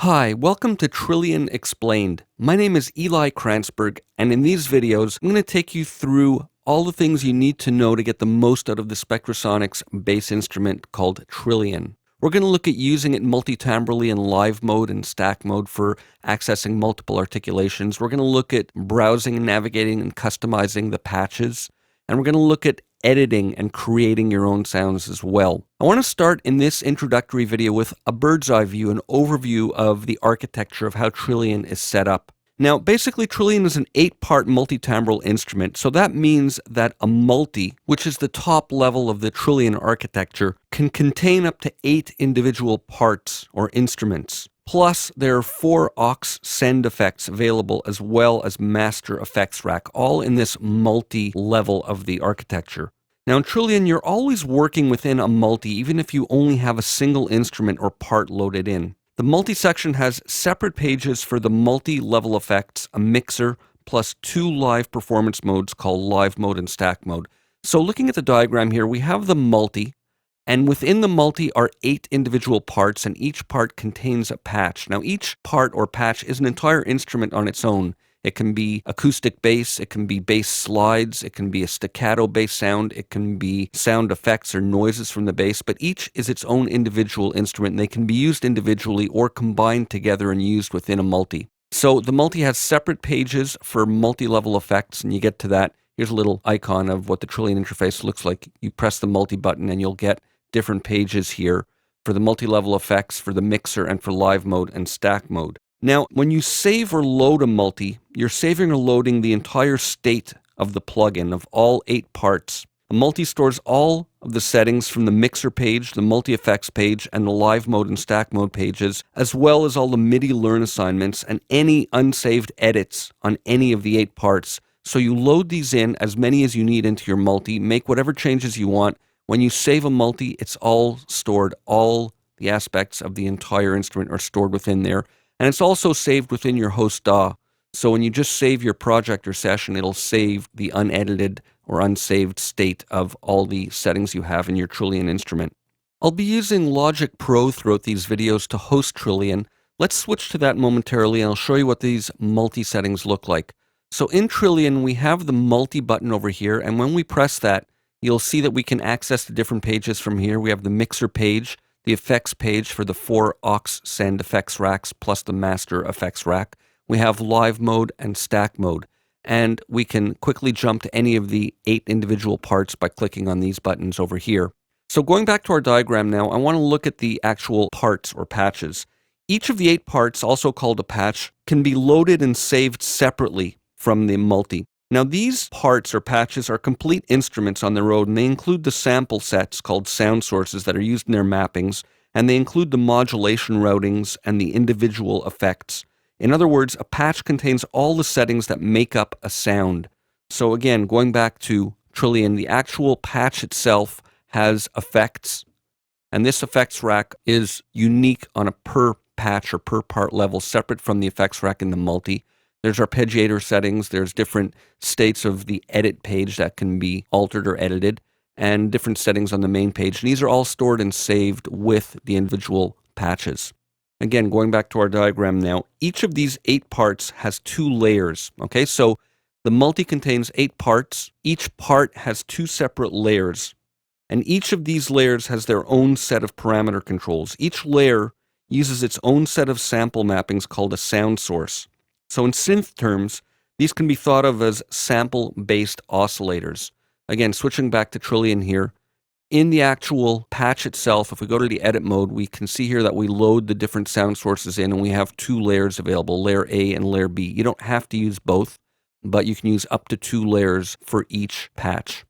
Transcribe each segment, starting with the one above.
Hi, welcome to Trillion Explained. My name is Eli Kranzberg, and in these videos, I'm going to take you through all the things you need to know to get the most out of the Spectrasonics base instrument called Trillion. We're going to look at using it multitimbrally in live mode and stack mode for accessing multiple articulations. We're going to look at browsing, navigating, and customizing the patches. And we're going to look at editing and creating your own sounds as well. I want to start in this introductory video with a bird's eye view, an overview of the architecture of how Trillion is set up. Now, basically, Trillion is an 8-part multitimbral instrument, so that means that a multi, which is the top level of the Trillion architecture, can contain up to 8 individual parts or instruments. Plus, there are 4 aux send effects available as well as master effects rack, all in this multi-level of the architecture. Now in Trillion, you're always working within a multi, even if you only have a single instrument or part loaded in. The multi-section has separate pages for the multi-level effects, a mixer, plus 2 live performance modes called live mode and stack mode. So looking at the diagram here, we have the multi, and within the multi are 8 individual parts, and each part contains a patch. Now each part or patch is an entire instrument on its own. It can be acoustic bass, it can be bass slides, it can be a staccato bass sound, it can be sound effects or noises from the bass, but each is its own individual instrument, and they can be used individually or combined together and used within a multi. So the multi has separate pages for multi-level effects, and you get to that. Here's a little icon of what the Trillion interface looks like. You press the multi button and you'll get different pages here for the multi-level effects, for the mixer, and for live mode and stack mode. Now, when you save or load a multi, you're saving or loading the entire state of the plugin of all 8 parts. A multi stores all of the settings from the mixer page, the multi-effects page, and the live mode and stack mode pages, as well as all the MIDI learn assignments and any unsaved edits on any of the 8 parts. So you load these in, as many as you need, into your multi, make whatever changes you want. When you save a multi, it's all stored. All the aspects of the entire instrument are stored within there. And it's also saved within your host DAW. So when you just save your project or session, it'll save the unedited or unsaved state of all the settings you have in your Trillion instrument. I'll be using Logic Pro throughout these videos to host Trillion. Let's switch to that momentarily, and I'll show you what these multi settings look like. So in Trillion, we have the multi button over here, and when we press that, you'll see that we can access the different pages from here. We have the mixer page, the effects page for the 4 aux send effects racks, plus the master effects rack. We have live mode and stack mode, and we can quickly jump to any of the 8 individual parts by clicking on these buttons over here. So going back to our diagram now, I want to look at the actual parts or patches. Each of the 8 parts, also called a patch, can be loaded and saved separately from the multi. Now these parts or patches are complete instruments on their own, and they include the sample sets called sound sources that are used in their mappings, and they include the modulation routings and the individual effects. In other words, a patch contains all the settings that make up a sound. So again, going back to Trillion, the actual patch itself has effects, and this effects rack is unique on a per patch or per part level, separate from the effects rack in the multi. There's arpeggiator settings, there's different states of the edit page that can be altered or edited, and different settings on the main page. And these are all stored and saved with the individual patches. Again, going back to our diagram now, each of these 8 parts has 2 layers. Okay, so the multi contains 8 parts. Each part has 2 separate layers. And each of these layers has their own set of parameter controls. Each layer uses its own set of sample mappings called a sound source. So in synth terms, these can be thought of as sample-based oscillators. Again, switching back to Trillion here, in the actual patch itself, if we go to the edit mode, we can see here that we load the different sound sources in, and we have 2 layers available, layer A and layer B. You don't have to use both, but you can use up to 2 layers for each patch.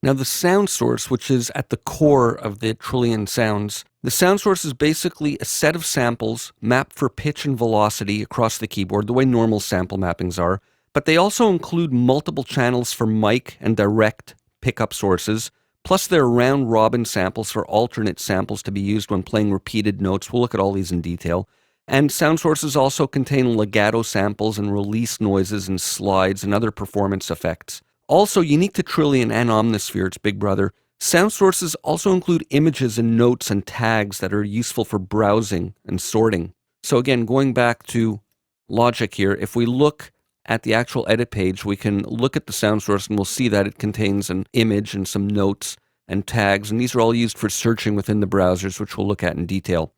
Now the sound source, which is at the core of the Trillion sounds, the sound source is basically a set of samples mapped for pitch and velocity across the keyboard, the way normal sample mappings are, but they also include multiple channels for mic and direct pickup sources, plus there are round-robin samples for alternate samples to be used when playing repeated notes. We'll look at all these in detail. And sound sources also contain legato samples and release noises and slides and other performance effects. Also unique to Trillion and Omnisphere, its big brother, Sound sources also include images and notes and tags that are useful for browsing and sorting. So again, going back to logic here, if we look at the actual edit page, we can look at the sound source and we'll see that it contains an image and some notes and tags, and these are all used for searching within the browsers, which we'll look at in detail.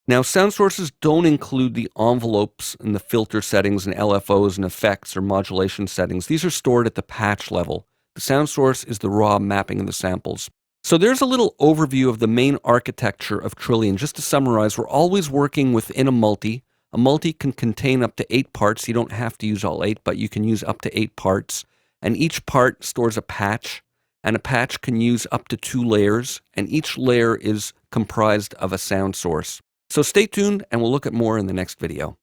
Now, sound sources don't include the envelopes and the filter settings and LFOs and effects or modulation settings. These are stored at the patch level. The sound source is the raw mapping of the samples. So there's a little overview of the main architecture of Trillion. Just to summarize, we're always working within a multi. A multi can contain up to 8 parts. You don't have to use all 8, but you can use up to 8 parts. And each part stores a patch, and a patch can use up to 2 layers, and each layer is comprised of a sound source. So stay tuned, and we'll look at more in the next video.